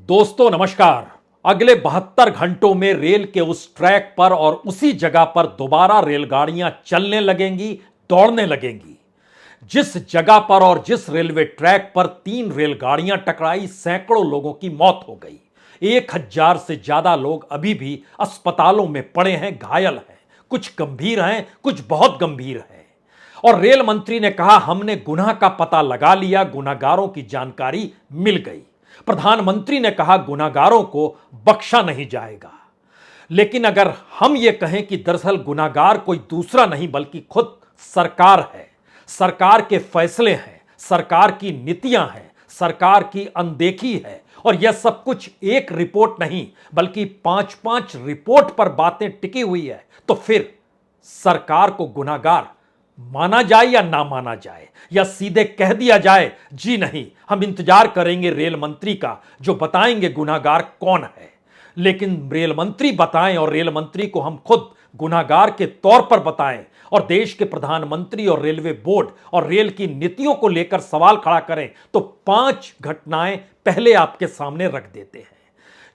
दोस्तों नमस्कार। अगले 72 घंटों में रेल के उस ट्रैक पर और उसी जगह पर दोबारा रेलगाड़ियां चलने लगेंगी, दौड़ने लगेंगी। जिस जगह पर और जिस रेलवे ट्रैक पर 3 रेलगाड़ियां टकराई, सैकड़ों लोगों की मौत हो गई। 1000 से ज्यादा लोग अभी भी अस्पतालों में पड़े हैं, घायल हैं। कुछ गंभीर हैं, कुछ बहुत गंभीर हैं। और रेल मंत्री ने कहा, हमने गुनाह का पता लगा लिया, गुनाहगारों की जानकारी मिल गई। प्रधानमंत्री ने कहा, गुनाहगारों को बख्शा नहीं जाएगा। लेकिन अगर हम ये कहें कि दरअसल गुनाहगार कोई दूसरा नहीं बल्कि खुद सरकार है, सरकार के फैसले हैं, सरकार की नीतियां हैं, सरकार की अनदेखी है, और यह सब कुछ एक रिपोर्ट नहीं बल्कि 5-5 रिपोर्ट पर बातें टिकी हुई है, तो फिर सरकार को गुनाहगार माना जाए या ना माना जाए, या सीधे कह दिया जाए जी नहीं, हम इंतजार करेंगे रेल मंत्री का जो बताएंगे गुनाहगार कौन है। लेकिन रेल मंत्री बताएं और रेल मंत्री को हम खुद गुनाहगार के तौर पर बताएं और देश के प्रधानमंत्री और रेलवे बोर्ड और रेल की नीतियों को लेकर सवाल खड़ा करें, तो 5 घटनाएं पहले आपके सामने रख देते हैं।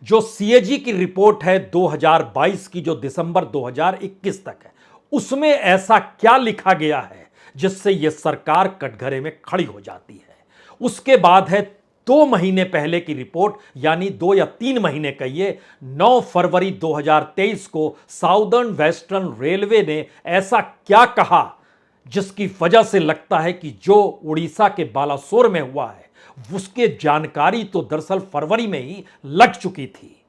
जो सीएजी की रिपोर्ट है 2022 की, जो दिसंबर 2021 तक है, उसमें ऐसा क्या लिखा गया है जिससे यह सरकार कटघरे में खड़ी हो जाती है। उसके बाद है 2 महीने पहले की रिपोर्ट, यानी 2 या 3 महीने कहिए, 9 फरवरी 2023 को साउदर्न वेस्टर्न रेलवे ने ऐसा क्या कहा जिसकी वजह से लगता है कि जो उड़ीसा के बालासोर में हुआ है उसके जानकारी तो दरअसल फरवरी में ही लग चुकी थी।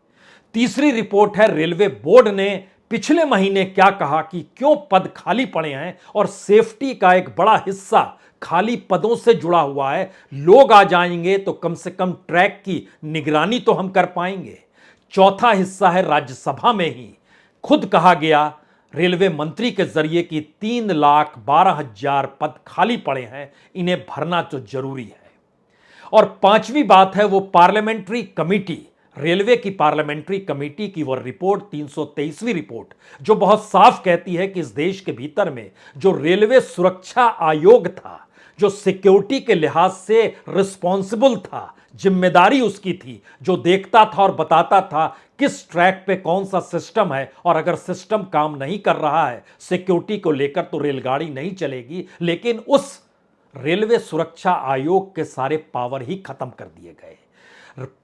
तीसरी रिपोर्ट है, रेलवे बोर्ड ने पिछले महीने क्या कहा कि क्यों पद खाली पड़े हैं और सेफ्टी का एक बड़ा हिस्सा खाली पदों से जुड़ा हुआ है। लोग आ जाएंगे तो कम से कम ट्रैक की निगरानी तो हम कर पाएंगे। चौथा हिस्सा है, राज्यसभा में ही खुद कहा गया रेलवे मंत्री के जरिए कि 3,12,000 पद खाली पड़े हैं, इन्हें भरना तो जरूरी है। और पांचवी बात है वो पार्लियामेंट्री कमेटी, रेलवे की पार्लियामेंट्री कमेटी की वो रिपोर्ट, 323वीं रिपोर्ट, जो बहुत साफ कहती है कि इस देश के भीतर में जो रेलवे सुरक्षा आयोग था, जो सिक्योरिटी के लिहाज से रिस्पॉन्सिबल था, जिम्मेदारी उसकी थी, जो देखता था और बताता था किस ट्रैक पे कौन सा सिस्टम है, और अगर सिस्टम काम नहीं कर रहा है सिक्योरिटी को लेकर तो रेलगाड़ी नहीं चलेगी। लेकिन उस रेलवे सुरक्षा आयोग के सारे पावर ही खत्म कर दिए गए।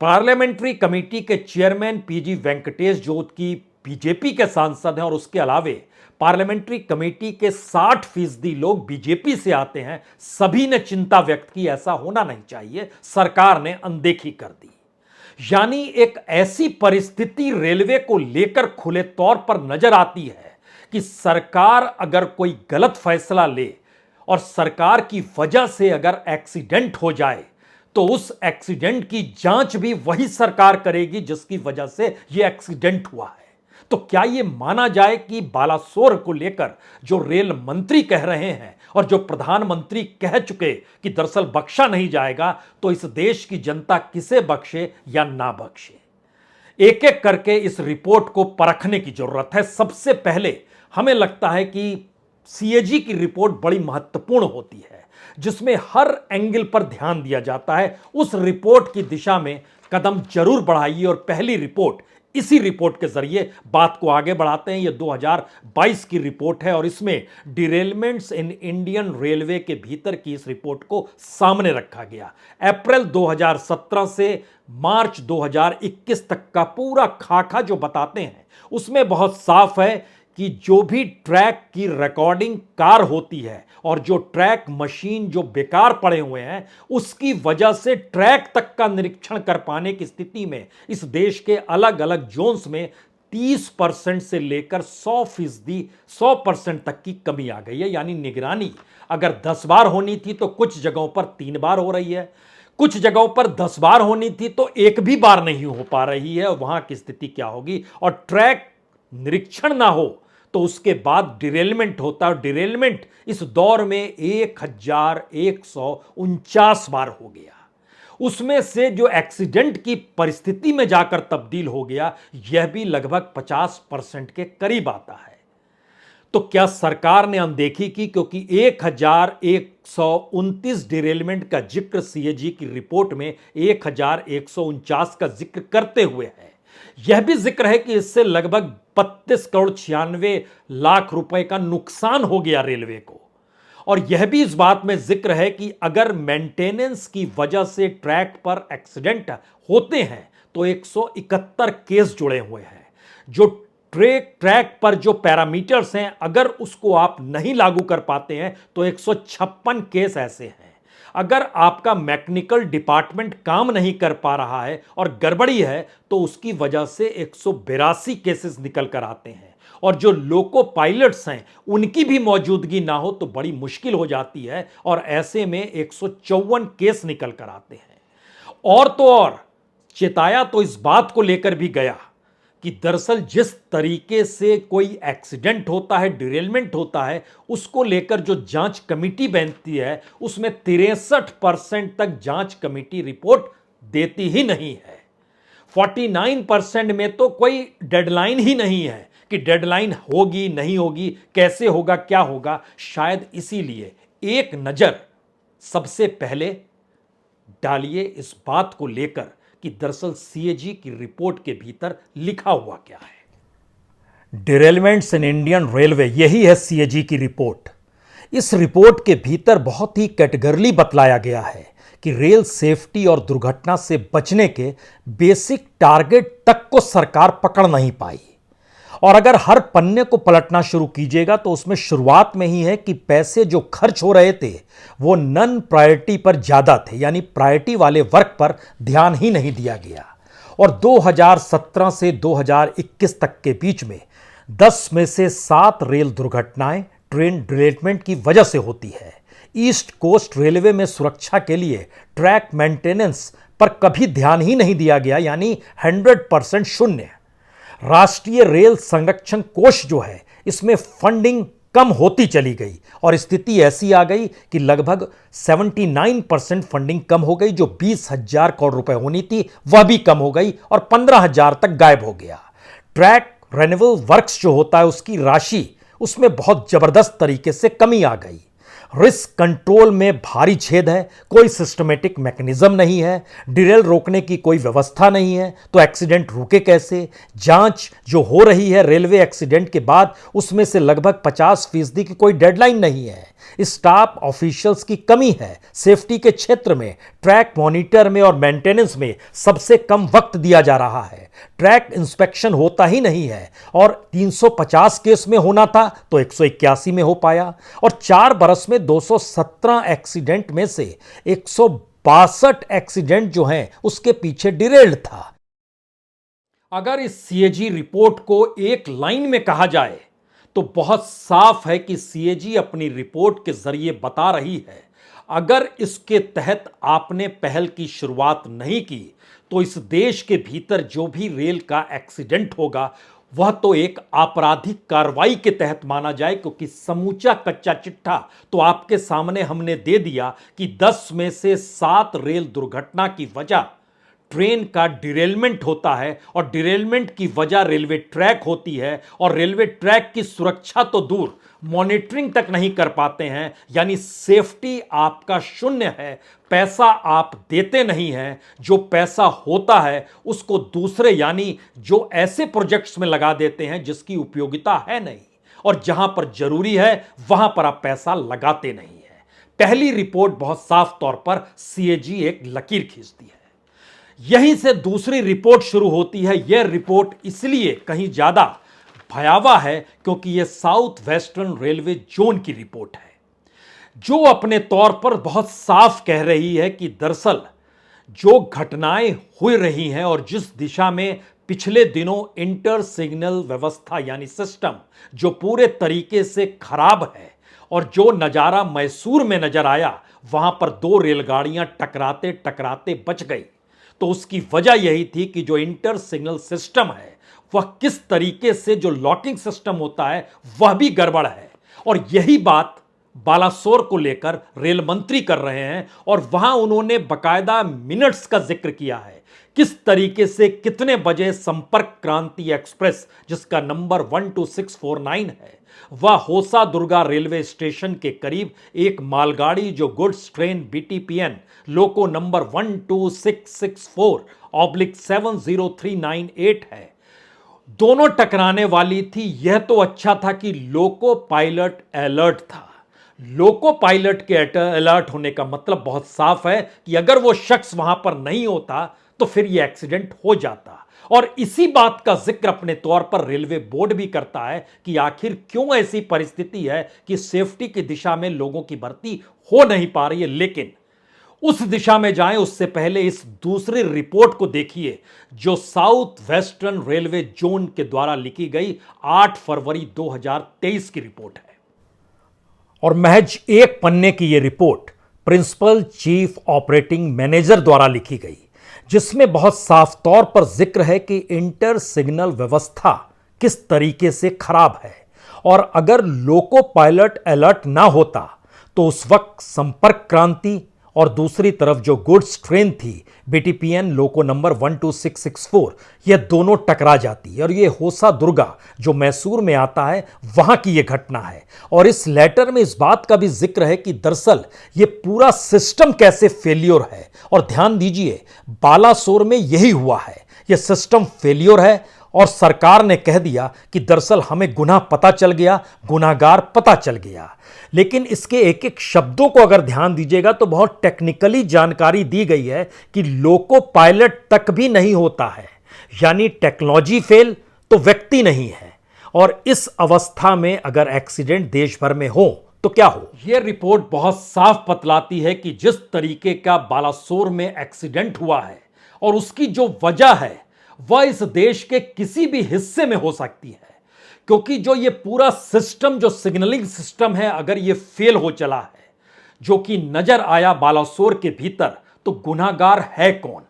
पार्लियामेंट्री कमेटी के चेयरमैन पीजी वेंकटेश, जो की बीजेपी के सांसद हैं, और उसके अलावे पार्लियामेंट्री कमेटी के 60% लोग बीजेपी से आते हैं, सभी ने चिंता व्यक्त की ऐसा होना नहीं चाहिए, सरकार ने अनदेखी कर दी। यानी एक ऐसी परिस्थिति रेलवे को लेकर खुले तौर पर नजर आती है कि सरकार अगर कोई गलत फैसला ले और सरकार की वजह से अगर एक्सीडेंट हो जाए तो उस एक्सीडेंट की जांच भी वही सरकार करेगी जिसकी वजह से यह एक्सीडेंट हुआ है। तो क्या यह माना जाए कि बालासोर को लेकर जो रेल मंत्री कह रहे हैं और जो प्रधानमंत्री कह चुके कि दरअसल बख्शा नहीं जाएगा, तो इस देश की जनता किसे बख्शे या ना बख्शे? एक एक करके इस रिपोर्ट को परखने की जरूरत है। सबसे पहले हमें लगता है कि सीएजी की रिपोर्ट बड़ी महत्वपूर्ण होती है, जिसमें हर एंगल पर ध्यान दिया जाता है। उस रिपोर्ट की दिशा में कदम जरूर बढ़ाइए और पहली रिपोर्ट, इसी रिपोर्ट के जरिए बात को आगे बढ़ाते हैं। यह 2022 की रिपोर्ट है और इसमें डिरेलमेंट्स इन इंडियन रेलवे के भीतर की इस रिपोर्ट को सामने रखा गया। अप्रैल 2017 से मार्च 2021 तक का पूरा खाका जो बताते हैं उसमें बहुत साफ है कि जो भी ट्रैक की रिकॉर्डिंग कार होती है और जो ट्रैक मशीन जो बेकार पड़े हुए हैं, उसकी वजह से ट्रैक तक का निरीक्षण कर पाने की स्थिति में इस देश के अलग अलग जोन्स में 30% से लेकर 100% तक की कमी आ गई है। यानी निगरानी अगर 10 बार होनी थी तो कुछ जगहों पर 3 बार हो रही है, कुछ जगहों पर 10 बार होनी थी तो एक भी बार नहीं हो पा रही है। वहां की स्थिति क्या होगी? और ट्रैक निरीक्षण ना हो तो उसके बाद डिरेलमेंट होता है। डिरेलमेंट इस दौर में 1149 बार हो गया। उसमें से जो एक्सीडेंट की परिस्थिति में जाकर तब्दील हो गया, यह भी लगभग 50% के करीब आता है। तो क्या सरकार ने अनदेखी की? क्योंकि 1129 डिरेलमेंट का जिक्र सीएजी की रिपोर्ट में 1149 का जिक्र करते हुए है। यह भी जिक्र है कि इससे लगभग 32 करोड़ 96 लाख रुपए का नुकसान हो गया रेलवे को। और यह भी इस बात में जिक्र है कि अगर मेंटेनेंस की वजह से ट्रैक पर एक्सीडेंट होते हैं तो 171 केस जुड़े हुए हैं। जो ट्रैक पर जो पैरामीटर्स हैं, अगर उसको आप नहीं लागू कर पाते हैं तो 156 केस ऐसे हैं। अगर आपका मैकेनिकल डिपार्टमेंट काम नहीं कर पा रहा है और गड़बड़ी है तो उसकी वजह से 182 केसेस निकल कर आते हैं। और जो लोको पायलट्स हैं उनकी भी मौजूदगी ना हो तो बड़ी मुश्किल हो जाती है, और ऐसे में 154 केस निकल कर आते हैं। और तो और चेताया तो इस बात को लेकर भी गया कि दरअसल जिस तरीके से कोई एक्सीडेंट होता है, डिरेलमेंट होता है, उसको लेकर जो जांच कमेटी बनती है उसमें 63% तक जांच कमेटी रिपोर्ट देती ही नहीं है। 49% में तो कोई डेडलाइन ही नहीं है कि डेडलाइन होगी नहीं होगी, कैसे होगा, क्या होगा। शायद इसीलिए एक नजर सबसे पहले डालिए इस बात को लेकर कि दरअसल सीएजी की रिपोर्ट के भीतर लिखा हुआ क्या है। डिरेलमेंट्स इन इंडियन रेलवे, यही है सीएजी की रिपोर्ट। इस रिपोर्ट के भीतर बहुत ही कैटेगरली बतलाया गया है कि रेल सेफ्टी और दुर्घटना से बचने के बेसिक टारगेट तक को सरकार पकड़ नहीं पाई। और अगर हर पन्ने को पलटना शुरू कीजिएगा तो उसमें शुरुआत में ही है कि पैसे जो खर्च हो रहे थे वो नन प्रायोरिटी पर ज्यादा थे, यानी प्रायोरिटी वाले वर्क पर ध्यान ही नहीं दिया गया। और 2017 से 2021 तक के बीच में 10 में से 7 रेल दुर्घटनाएं ट्रेन डिरेलमेंट की वजह से होती है। ईस्ट कोस्ट रेलवे में सुरक्षा के लिए ट्रैक मेंटेनेंस पर कभी ध्यान ही नहीं दिया गया, यानी 100% शून्य। राष्ट्रीय रेल संरक्षण कोष जो है इसमें फंडिंग कम होती चली गई और स्थिति ऐसी आ गई कि लगभग 79% फंडिंग कम हो गई। जो 20,000 करोड़ रुपए होनी थी वह भी कम हो गई और 15,000 तक गायब हो गया। ट्रैक रेन्यूअल वर्क्स जो होता है उसकी राशि, उसमें बहुत जबरदस्त तरीके से कमी आ गई। रिस्क कंट्रोल में भारी छेद है, कोई सिस्टमेटिक मैकेनिज्म नहीं है, डिरेल रोकने की कोई व्यवस्था नहीं है, तो एक्सीडेंट रुके कैसे। जांच जो हो रही है रेलवे एक्सीडेंट के बाद उसमें से लगभग 50% की कोई डेडलाइन नहीं है। स्टाफ ऑफिशियल्स की कमी है। सेफ्टी के क्षेत्र में ट्रैक मॉनिटर में और मेंटेनेंस में सबसे कम वक्त दिया जा रहा है। ट्रैक इंस्पेक्शन होता ही नहीं है और 350 केस में होना था तो 181 में हो पाया। और 4 बरस में 217 एक्सीडेंट में से 162 एक्सीडेंट जो हैं उसके पीछे डिरेल्ड था। अगर इस सीएजी रिपोर्ट को एक लाइन में कहा जाए तो बहुत साफ है कि सीएजी अपनी रिपोर्ट के जरिए बता रही है, अगर इसके तहत आपने पहल की शुरुआत नहीं की तो इस देश के भीतर जो भी रेल का एक्सीडेंट होगा वह तो एक आपराधिक कार्रवाई के तहत माना जाए, क्योंकि समूचा कच्चा चिट्ठा तो आपके सामने हमने दे दिया कि 10 में से 7 रेल दुर्घटना की वजह ट्रेन का डिरेलमेंट होता है और डिरेलमेंट की वजह रेलवे ट्रैक होती है। और रेलवे ट्रैक की सुरक्षा तो दूर, मॉनिटरिंग तक नहीं कर पाते हैं, यानी सेफ्टी आपका शून्य है। पैसा आप देते नहीं हैं, जो पैसा होता है उसको दूसरे यानी जो ऐसे प्रोजेक्ट्स में लगा देते हैं जिसकी उपयोगिता है नहीं, और जहां पर जरूरी है वहां पर आप पैसा लगाते नहीं है। पहली रिपोर्ट बहुत साफ तौर पर सीएजी एक लकीर खींचती है। यहीं से दूसरी रिपोर्ट शुरू होती है। यह रिपोर्ट इसलिए कहीं ज्यादा भयावह है क्योंकि यह साउथ वेस्टर्न रेलवे जोन की रिपोर्ट है, जो अपने तौर पर बहुत साफ कह रही है कि दरअसल जो घटनाएं हो रही हैं और जिस दिशा में पिछले दिनों इंटर सिग्नल व्यवस्था यानी सिस्टम जो पूरे तरीके से खराब है, और जो नजारा मैसूर में नजर आया वहां पर 2 रेलगाड़ियां टकराते टकराते बच गई, तो उसकी वजह यही थी कि जो इंटर सिग्नल सिस्टम है वह किस तरीके से, जो लॉकिंग सिस्टम होता है वह भी गड़बड़ है। और यही बात बालासोर को लेकर रेल मंत्री कर रहे हैं और वहां उन्होंने बकायदा मिनट्स का जिक्र किया है किस तरीके से कितने बजे संपर्क क्रांति एक्सप्रेस जिसका नंबर 12649 है वह होसा दुर्गा रेलवे स्टेशन के करीब एक मालगाड़ी जो गुड्स ट्रेन BTPN लोको नंबर 12664/70398 है दोनों टकराने वाली थी। यह तो अच्छा था कि लोको पायलट अलर्ट था। लोको पायलट के अलर्ट होने का मतलब बहुत साफ है कि अगर वो शख्स वहां पर नहीं होता तो फिर यह एक्सीडेंट हो जाता। और इसी बात का जिक्र अपने तौर पर रेलवे बोर्ड भी करता है कि आखिर क्यों ऐसी परिस्थिति है कि सेफ्टी की दिशा में लोगों की भर्ती हो नहीं पा रही है। लेकिन उस दिशा में जाएं उससे पहले इस दूसरी रिपोर्ट को देखिए जो साउथ वेस्टर्न रेलवे जोन के द्वारा लिखी गई 8 फरवरी 2023 की रिपोर्ट है। और महज एक पन्ने की यह report principal chief operating manager द्वारा लिखी गई जिसमें बहुत साफ तौर पर जिक्र है कि इंटर सिग्नल व्यवस्था किस तरीके से खराब है और अगर लोको पायलट अलर्ट ना होता तो उस वक्त संपर्क क्रांति और दूसरी तरफ जो गुड्स ट्रेन थी BTPN लोको नंबर 12664 यह दोनों टकरा जाती और यह होसा दुर्गा जो मैसूर में आता है वहां की यह घटना है। और इस लेटर में इस बात का भी जिक्र है कि दरअसल यह पूरा सिस्टम कैसे फेल्योर है। और ध्यान दीजिए बालासोर में यही हुआ है, यह सिस्टम फेल्योर है और सरकार ने कह दिया कि दरअसल हमें गुनाह पता चल गया, गुनाहगार पता चल गया। लेकिन इसके एक एक शब्दों को अगर ध्यान दीजिएगा तो बहुत टेक्निकली जानकारी दी गई है कि लोको पायलट तक भी नहीं होता है, यानी टेक्नोलॉजी फेल तो व्यक्ति नहीं है। और इस अवस्था में अगर एक्सीडेंट देश भर में हो तो क्या हो। यह रिपोर्ट बहुत साफ बतलाती है कि जिस तरीके का बालासोर में एक्सीडेंट हुआ है और उसकी जो वजह है वह इस देश के किसी भी हिस्से में हो सकती है क्योंकि जो ये पूरा सिस्टम जो सिग्नलिंग सिस्टम है अगर ये फेल हो चला है जो कि नजर आया बालासोर के भीतर तो गुनाहगार है कौन।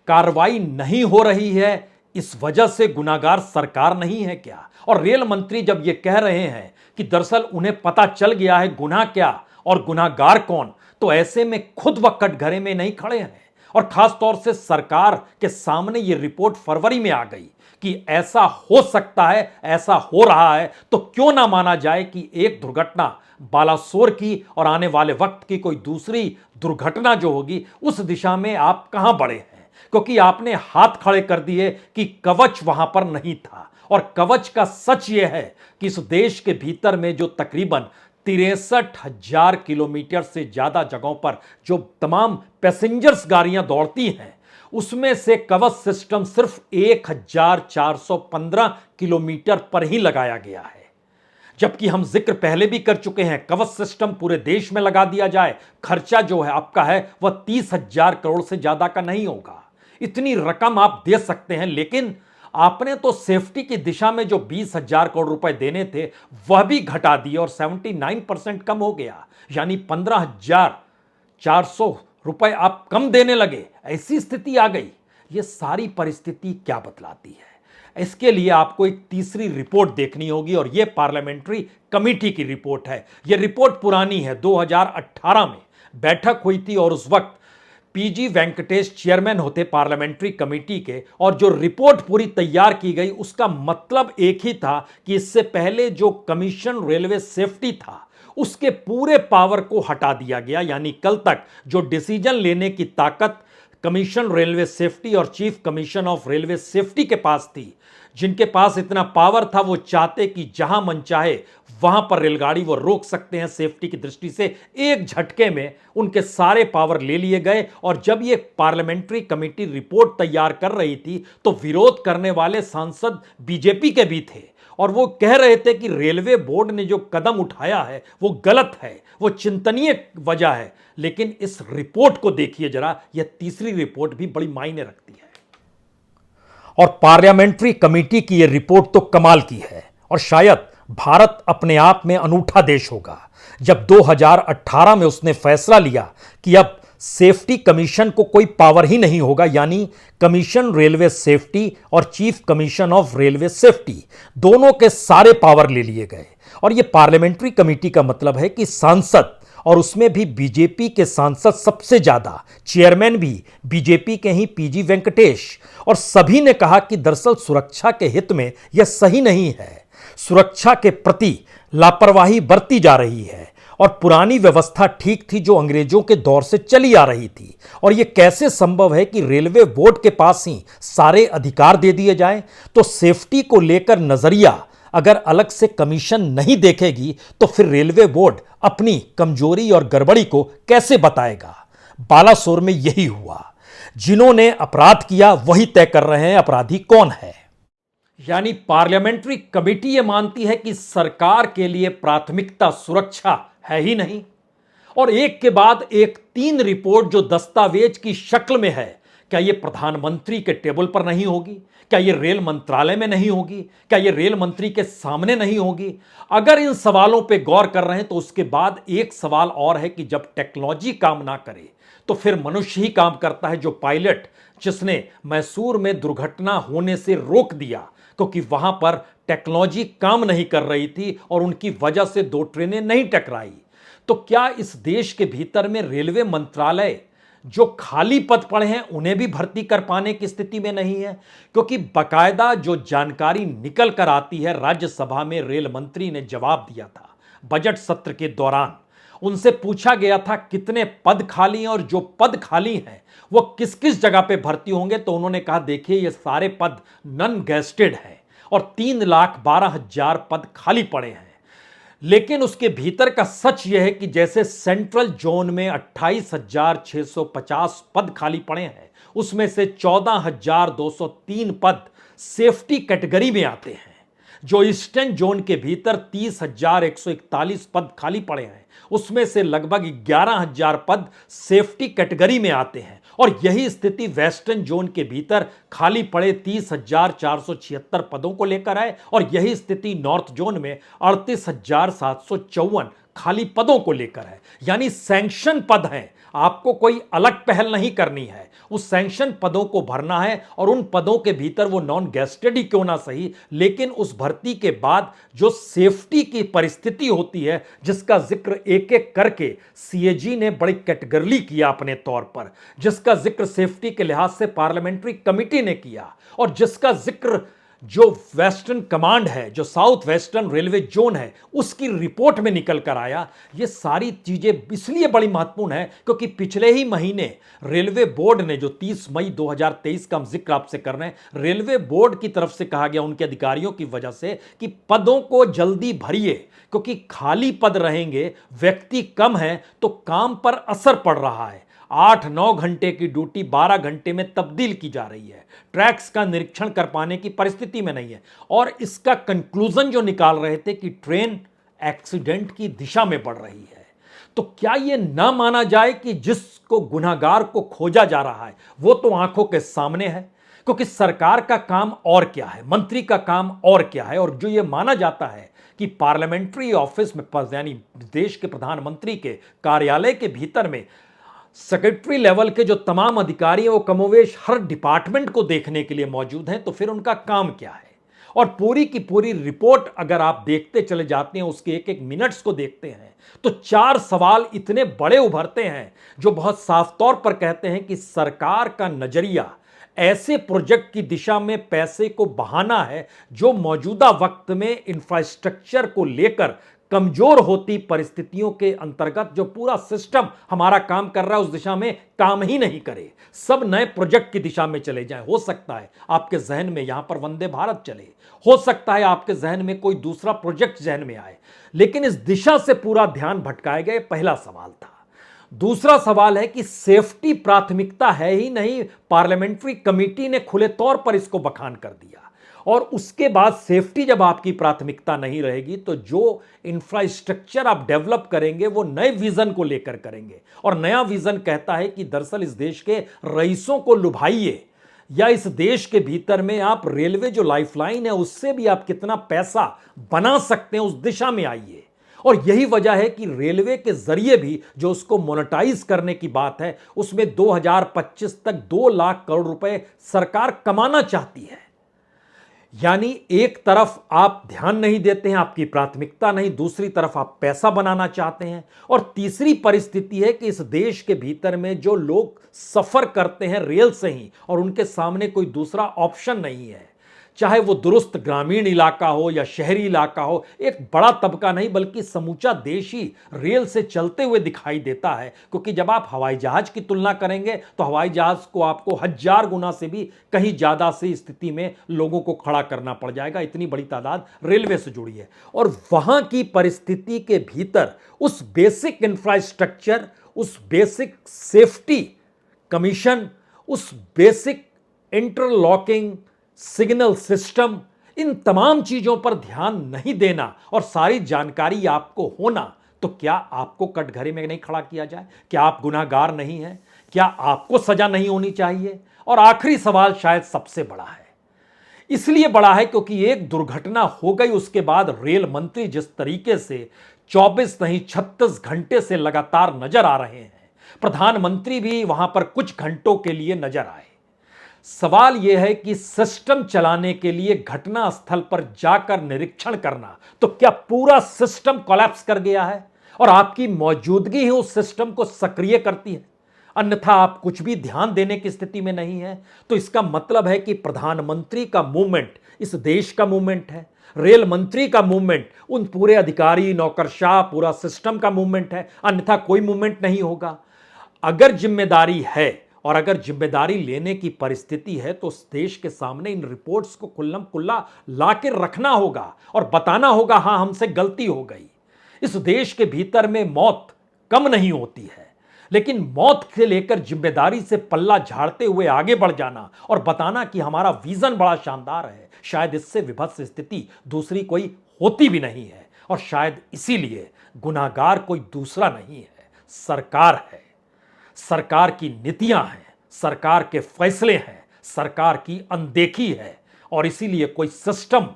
कार्रवाई नहीं हो रही है इस वजह से गुनाहगार सरकार नहीं है क्या। और रेल मंत्री जब ये कह रहे हैं कि दरअसल उन्हें पता चल गया है गुनाह क्या और गुनाहगार कौन तो ऐसे में खुद व कटघरे में नहीं खड़े हैं। और खास तौर से सरकार के सामने यह रिपोर्ट फरवरी में आ गई कि ऐसा हो सकता है, ऐसा हो रहा है तो क्यों ना माना जाए कि एक दुर्घटना बालासोर की और आने वाले वक्त की कोई दूसरी दुर्घटना जो होगी उस दिशा में आप कहां बढ़े हैं क्योंकि आपने हाथ खड़े कर दिए कि कवच वहां पर नहीं था। और कवच का सच यह है कि इस देश के भीतर में जो तकरीबन 63,000 किलोमीटर से ज्यादा जगहों पर जो तमाम पैसेंजर्स गाड़ियां दौड़ती हैं उसमें से कवच सिस्टम सिर्फ 1,415 किलोमीटर पर ही लगाया गया है। जबकि हम जिक्र पहले भी कर चुके हैं कवच सिस्टम पूरे देश में लगा दिया जाए खर्चा जो है आपका है वह 30,000 करोड़ से ज्यादा का नहीं होगा। इतनी रकम आप दे सकते हैं लेकिन आपने तो सेफ्टी की दिशा में जो 20,000 करोड़ रुपए देने थे वह भी घटा दिए और 79% कम हो गया, यानी 15,400 रुपए आप कम देने लगे। ऐसी स्थिति आ गई। यह सारी परिस्थिति क्या बतलाती है? इसके लिए आपको एक तीसरी रिपोर्ट देखनी होगी और यह पार्लियामेंट्री कमेटी की रिपोर्ट है। यह रिपोर्ट पुरानी है, 2018 में बैठक हुई थी और उस वक्त PG वेंकटेश चेयरमैन होते पार्लियामेंट्री कमेटी के। और जो रिपोर्ट पूरी तैयार की गई उसका मतलब एक ही था कि इससे पहले जो कमीशन रेलवे सेफ्टी था उसके पूरे पावर को हटा दिया गया, यानी कल तक जो डिसीजन लेने की ताकत कमीशन रेलवे सेफ्टी और chief commission of railway safety के पास थी, जिनके पास इतना पावर था वो चाहते कि जहां मन चाहे वहां पर रेलगाड़ी वो रोक सकते हैं सेफ्टी की दृष्टि से। एक झटके में उनके सारे पावर ले लिए गए। और जब ये पार्लियामेंट्री कमेटी रिपोर्ट तैयार कर रही थी तो विरोध करने वाले सांसद बीजेपी के भी थे और वो कह रहे थे कि रेलवे बोर्ड ने जो कदम उठाया है वो गलत है, वो चिंतनीय वजह है। लेकिन इस रिपोर्ट को देखिए जरा, यह तीसरी रिपोर्ट भी बड़ी मायने रखती है। और पार्लियामेंट्री कमेटी की यह रिपोर्ट तो कमाल की है और शायद भारत अपने आप में अनूठा देश होगा जब 2018 में उसने फैसला लिया कि अब सेफ्टी कमीशन को कोई पावर ही नहीं होगा, यानी कमीशन रेलवे सेफ्टी और chief commission of railway safety दोनों के सारे पावर ले लिए गए। और यह पार्लियामेंट्री कमेटी का मतलब है कि सांसद, और उसमें भी बीजेपी के सांसद सबसे ज्यादा, चेयरमैन भी बीजेपी के ही पीजी वेंकटेश, और सभी ने कहा कि दरअसल सुरक्षा के हित में यह सही नहीं है, सुरक्षा के प्रति लापरवाही बरती जा रही है और पुरानी व्यवस्था ठीक थी जो अंग्रेजों के दौर से चली आ रही थी। और यह कैसे संभव है कि रेलवे बोर्ड के पास ही सारे अधिकार दे दिए जाएं? तो सेफ्टी को लेकर नजरिया अगर अलग से कमीशन नहीं देखेगी तो फिर रेलवे बोर्ड अपनी कमजोरी और गड़बड़ी को कैसे बताएगा? बालासोर में यही हुआ। जिन्होंने अपराध किया वही तय कर रहे हैं अपराधी कौन है। यानी पार्लियामेंट्री कमेटी यह मानती है कि सरकार के लिए प्राथमिकता सुरक्षा है ही नहीं, और एक के बाद एक 3 रिपोर्ट जो दस्तावेज की शक्ल में है, क्या यह प्रधानमंत्री के टेबल पर नहीं होगी? क्या यह रेल मंत्रालय में नहीं होगी? क्या यह रेल मंत्री के सामने नहीं होगी? अगर इन सवालों पे गौर कर रहे हैं तो उसके बाद एक सवाल और है कि जब टेक्नोलॉजी काम ना करे तो फिर मनुष्य ही काम करता है। जो पायलट जिसने मैसूर में दुर्घटना होने से रोक दिया क्योंकि वहां पर टेक्नोलॉजी काम नहीं कर रही थी और उनकी वजह से 2 ट्रेनें नहीं टकराई, तो क्या इस देश के भीतर में रेलवे मंत्रालय जो खाली पद पड़े हैं उन्हें भी भर्ती कर पाने की स्थिति में नहीं है? क्योंकि बकायदा जो जानकारी निकल कर आती है, राज्यसभा में रेल मंत्री ने जवाब दिया था बजट सत्र के दौरान। उनसे पूछा गया था कितने पद खाली हैं और जो पद खाली हैं वो किस किस जगह पे भर्ती होंगे, तो उन्होंने कहा देखिए ये सारे पद नॉन गेस्टेड हैं और 3,12,000 पद खाली पड़े हैं। लेकिन उसके भीतर का सच यह है कि जैसे सेंट्रल जोन में 28,650 पद खाली पड़े हैं, उसमें से 14,203 पद सेफ्टी कैटेगरी में आते हैं। जो ईस्टर्न जोन के भीतर 30,141 पद खाली पड़े हैं, उसमें से लगभग 11,000 पद सेफ्टी कैटेगरी में आते हैं। और यही स्थिति वेस्टर्न जोन के भीतर खाली पड़े 30,476 पदों को लेकर है, और यही स्थिति नॉर्थ जोन में 38,754 खाली पदों को लेकर है। यानी सैंक्शन पद हैं, आपको कोई अलग पहल नहीं करनी है, उस सैंक्शन पदों को भरना है। और उन पदों के भीतर वो नॉन गेस्टेड ही क्यों ना सही, लेकिन उस भर्ती के बाद जो सेफ्टी की परिस्थिति होती है, जिसका जिक्र एक एक करके सीएजी ने बड़ी कैटेगरली किया अपने तौर पर, जिसका जिक्र सेफ्टी के लिहाज से पार्लियामेंट्री कमेटी ने किया, और जिसका जिक्र जो वेस्टर्न कमांड है, जो साउथ वेस्टर्न रेलवे जोन है, उसकी रिपोर्ट में निकल कर आया। ये सारी चीजें इसलिए बड़ी महत्वपूर्ण है क्योंकि पिछले ही महीने रेलवे बोर्ड ने, जो 30 मई 2023 का हम जिक्र आपसे कर रहे हैं, रेलवे बोर्ड की तरफ से कहा गया उनके अधिकारियों की वजह से कि पदों को जल्दी भरिए क्योंकि खाली पद रहेंगे, व्यक्ति कम है तो काम पर असर पड़ रहा है। 8-9 घंटे की ड्यूटी 12 घंटे में तब्दील की जा रही है, ट्रैक्स का निरीक्षण कर पाने की परिस्थिति में नहीं है। और इसका कंक्लूजन जो निकाल रहे थे कि ट्रेन एक्सीडेंट की दिशा में बढ़ रही है। तो क्या यह ना माना जाए कि जिसको गुनाहगार को खोजा जा रहा है वो तो आंखों के सामने है, क्योंकि सरकार का काम और क्या है, मंत्री का काम और क्या है। और जो यह माना जाता है कि पार्लियामेंट्री ऑफिस में, यानी देश के प्रधानमंत्री के कार्यालय के भीतर में सेक्रेटरी लेवल के जो तमाम अधिकारी हैं वो कमोवेश हर डिपार्टमेंट को देखने के लिए मौजूद हैं, तो फिर उनका काम क्या है? और पूरी की पूरी रिपोर्ट अगर आप देखते चले जाते हैं, उसके एक एक मिनट्स को देखते हैं, तो 4 सवाल इतने बड़े उभरते हैं जो बहुत साफ तौर पर कहते हैं कि सरकार का नजरिया ऐसे प्रोजेक्ट की दिशा में पैसे को बहाना है जो मौजूदा वक्त में इंफ्रास्ट्रक्चर को लेकर कमजोर होती परिस्थितियों के अंतर्गत जो पूरा सिस्टम हमारा काम कर रहा है उस दिशा में काम ही नहीं करे, सब नए प्रोजेक्ट की दिशा में चले जाएं। हो सकता है आपके जहन में यहां पर वंदे भारत चले, हो सकता है आपके जहन में कोई दूसरा प्रोजेक्ट जहन में आए, लेकिन इस दिशा से पूरा ध्यान भटकाए गए। पहला सवाल था। दूसरा सवाल है कि सेफ्टी प्राथमिकता है ही नहीं, पार्लियामेंट्री कमेटी ने खुले तौर पर इसको बखान कर दिया। और उसके बाद सेफ्टी जब आपकी प्राथमिकता नहीं रहेगी तो जो इंफ्रास्ट्रक्चर आप डेवलप करेंगे वो नए विजन को लेकर करेंगे, और नया विजन कहता है कि दरअसल इस देश के रईसों को लुभाइए, या इस देश के भीतर में आप रेलवे जो लाइफलाइन है उससे भी आप कितना पैसा बना सकते हैं उस दिशा में आइए। और यही वजह है कि रेलवे के जरिए भी जो उसको मोनेटाइज करने की बात है, उसमें 2025 तक 2 लाख करोड़ रुपए सरकार कमाना चाहती है। यानी एक तरफ आप ध्यान नहीं देते हैं, आपकी प्राथमिकता नहीं, दूसरी तरफ आप पैसा बनाना चाहते हैं। और तीसरी परिस्थिति है कि इस देश के भीतर में जो लोग सफर करते हैं रेल से ही और उनके सामने कोई दूसरा ऑप्शन नहीं है, चाहे वो दुरुस्त ग्रामीण इलाका हो या शहरी इलाका हो, एक बड़ा तबका नहीं बल्कि समूचा देश ही रेल से चलते हुए दिखाई देता है। क्योंकि जब आप हवाई जहाज की तुलना करेंगे तो हवाई जहाज को आपको 1000 गुना से भी कहीं ज्यादा से स्थिति में लोगों को खड़ा करना पड़ जाएगा, इतनी बड़ी तादाद रेलवे से जुड़ी है। और वहां की परिस्थिति के भीतर उस बेसिक इंफ्रास्ट्रक्चर, उस बेसिक सेफ्टी कमीशन, उस बेसिक इंटरलॉकिंग सिग्नल सिस्टम, इन तमाम चीजों पर ध्यान नहीं देना और सारी जानकारी आपको होना, तो क्या आपको कटघरे में नहीं खड़ा किया जाए? क्या आप गुनाहगार नहीं हैं? क्या आपको सजा नहीं होनी चाहिए? और आखिरी सवाल शायद सबसे बड़ा है, इसलिए बड़ा है क्योंकि एक दुर्घटना हो गई, उसके बाद रेल मंत्री जिस तरीके से 24 नहीं 36 घंटे से लगातार नजर आ रहे हैं, प्रधानमंत्री भी वहां पर कुछ घंटों के लिए नजर आए। सवाल यह है कि सिस्टम चलाने के लिए घटना स्थल पर जाकर निरीक्षण करना, तो क्या पूरा सिस्टम कोलैप्स कर गया है और आपकी मौजूदगी ही उस सिस्टम को सक्रिय करती है? अन्यथा आप कुछ भी ध्यान देने की स्थिति में नहीं है। तो इसका मतलब है कि प्रधानमंत्री का मूवमेंट इस देश का मूवमेंट है, रेल मंत्री का मूवमेंट उन पूरे अधिकारी नौकरशाह पूरा सिस्टम का मूवमेंट है, अन्यथा कोई मूवमेंट नहीं होगा। अगर जिम्मेदारी है और अगर जिम्मेदारी लेने की परिस्थिति है तो उस देश के सामने इन रिपोर्ट्स को खुल्लम खुल्ला ला के रखना होगा और बताना होगा, हां हमसे गलती हो गई। इस देश के भीतर में मौत कम नहीं होती है, लेकिन मौत से लेकर जिम्मेदारी से पल्ला झाड़ते हुए आगे बढ़ जाना और बताना कि हमारा विजन बड़ा शानदार है, शायद इससे विभत्स स्थिति दूसरी कोई होती भी नहीं है। और शायद इसीलिए गुनाहगार कोई दूसरा नहीं है, सरकार है। सरकार की नीतियां हैं, सरकार के फैसले हैं, सरकार की अनदेखी है। और इसीलिए कोई सिस्टम,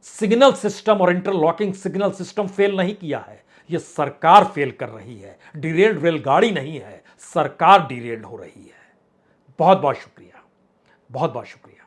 सिग्नल सिस्टम और इंटरलॉकिंग सिग्नल सिस्टम फेल नहीं किया है, यह सरकार फेल कर रही है। डिरेल्ड रेलगाड़ी नहीं है, सरकार डिरेल्ड हो रही है। बहुत बहुत शुक्रिया, बहुत बहुत शुक्रिया।